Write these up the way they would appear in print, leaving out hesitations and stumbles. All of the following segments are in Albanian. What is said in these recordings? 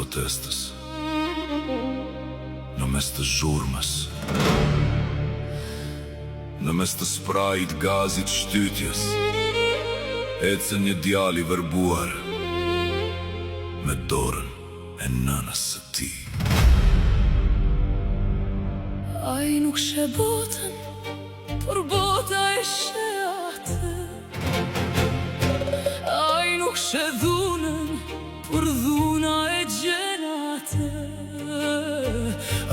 protestës, në mes të zhurmës, në mes të sprajit gazit shtytjes, ecën një djali verbuar me dorën e nënës së tij. Ai nuk she botën, por bota e she atë. Ai nuk she dhunën, por dhuna e gjen atë.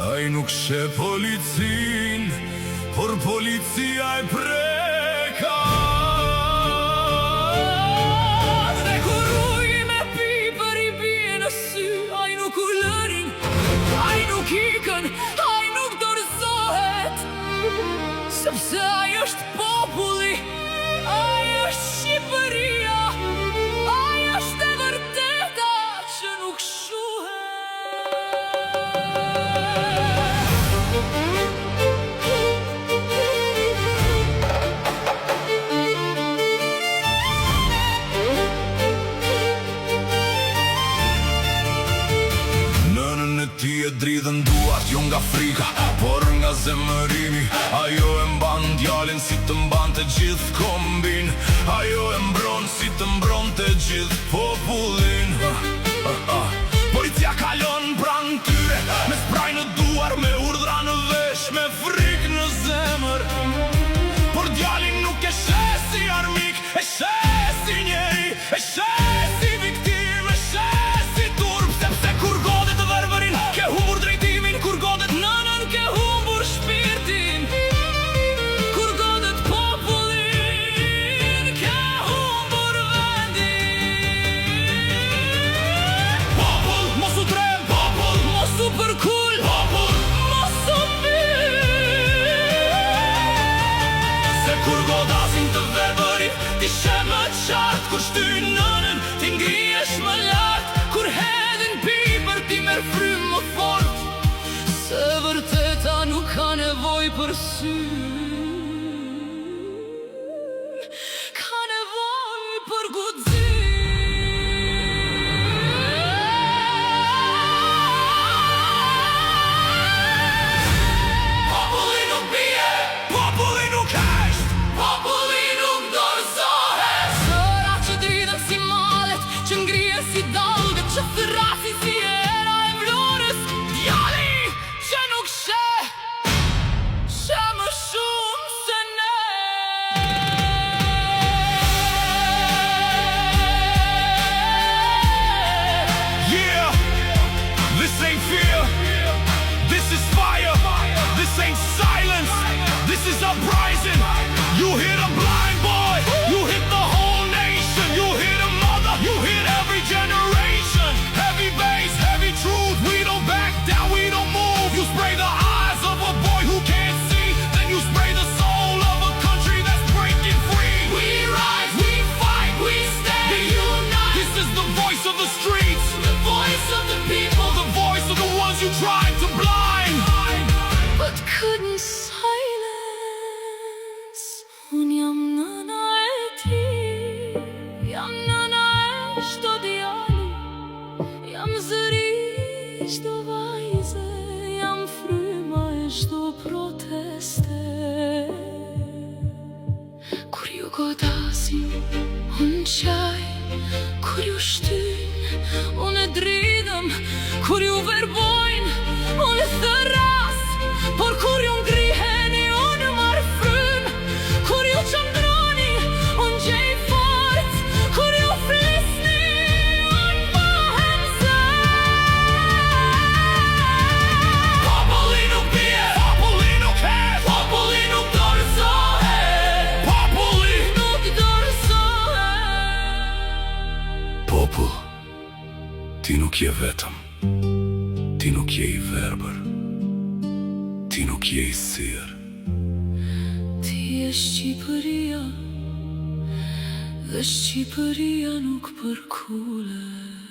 Ai nuk she policin, por policia e preka. Dhe kur uji me piper i bie në sy, ai nuk u lërin, ai nuk ikën, ai nuk dorëzohet, sepse ai është populli, ai është Shqipëria, ai është e vërteta që nuk shuhet. Nënën e ti e dridhen duart, jo nga frika, por nga zemërimi. Ajo e mban djalin si të mbante gjithë kombin. Ajo e mbron si të mbronte gjithë popullin. Policia kalon pranë tyre, me spraj në duar, me urdhra në vesh, me frikë në zemër. Por djalin nuk e sheh si armik, e sheh si njeri, e sheh si viktim, e sheh si turp. Sepse kur godet verbërin, ke humbur drejtimin. Kur godet Nënën ke humbur shpirtin, kur godet popullin, ke humbur vendin. popull, mos u trem, popull, Mos u përkull, popull. mos u pyet. Se kur godasin të verbërit, ti she më qartë. Kur shtyjnë nënën, ti ngrihesh më lartë. Kur hedhin piper, ti merr frymë më fort, se vërteta nuk ka nevoj për sy, ka nevoj për guxim. Populli nuk bie, populli nuk hesht, populli nuk dorëzohet. Zëra që dridhen si malet, që ngrihen si dallgët, që thrasin si era e vlorës. Djali që nuk sheh, sheh më shumë se ne. Yeah, this ain't fear, this is fire. This ain't silence, this is uprising. You hit a blind boy, you hit the whole nation. You hit a mother, you hit every generation. Heavy bass, heavy truth, we don't back down, we don't move. You spray the eyes of a boy who can't see, then you spray the soul of a country that's breaking free. We rise, we fight, we stay united. This is the voice of the streets, The voice of the people, the voice of the ones you tried to blind. but couldn't silence. Un jam nëna e ti, jam nëna e çdo djali, jam zëri i çdo vajze, jam fryma e çdo proteste. Kur ju godasin, unë qaj, kur ju shtyn, unë e dridhem. Kur ju verbojnë, unë thëras, por kur ju ngriheni, unë marr frym. Kur ju qëndroni, unë gjej fort, kur ju flisni, unë bëhem zë. Populli nuk bie, populli nuk hesht, populli nuk dorëzohet. Populli Nuk dorëzohet. Popull, ti nuk je vetëm, ti nuk je i verbër, ti nuk je i sirë. Ti je Shqipëria, dhe Shqipëria nuk përkullet.